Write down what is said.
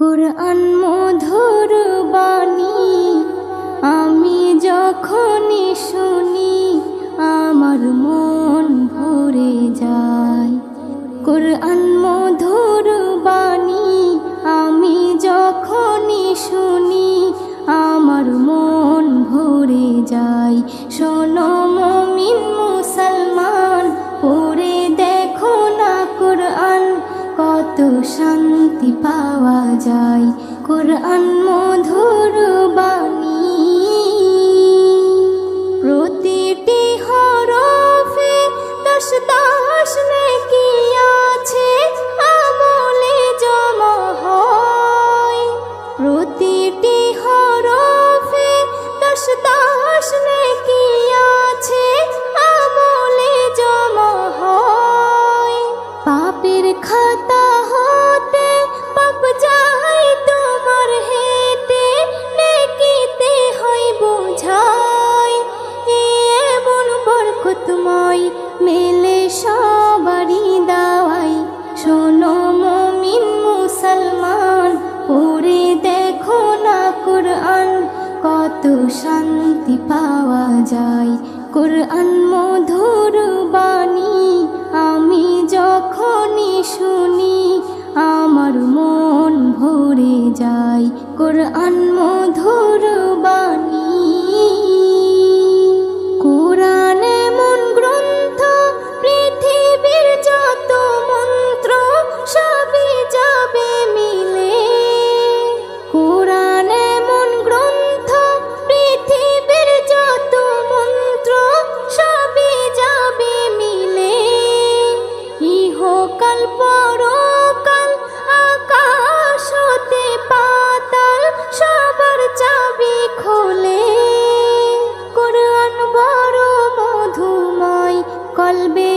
কুরআন মধুর বাণী আমি যখনই শুনি আমার মন ভরে যায়। কুরআন মধুর বাণী আমি যখনই শুনি আমার মন ভরে যায়। শোনো মুমিন মুসলমান, পড়ে দেখো না কুরআন, কত শান্তি পাওয়া যায়। কুরআন মধুর বাণী প্রতিটি হরফে 10 নেকি আছে, আমলে জমা হয়। প্রতিটি হরফে 10 নেকি আছে, আমলে জমা হয়। পাপের খাতা হতে পাপ যায় তোমার হেঁটে, নেকিতে হয় বোঝাই। এমন বরকতময় মেলে সবারই দাওয়াই। শোনো মুমিন মুসলমান, পড়ে দেখো না কুরআন, কত শান্তি পাওয়া যায়। কুরআন মধুর বাণী আমি যখনই শুনি আমার মন ভরে যায়। কুরআন মধুর বাণী। কুরআন এমন গ্রন্থ, পৃথিবীর যত মন্ত্র সবই যাবে মিলে। কুরআন এমন গ্রন্থ, পৃথিবীর যত মন্ত্র সবই যাবে মিলে। ইহকাল পরকাল আকাশ হতে পাতাল সবার চাবি খোলে। কুরআন বড় মধুময়, কলবে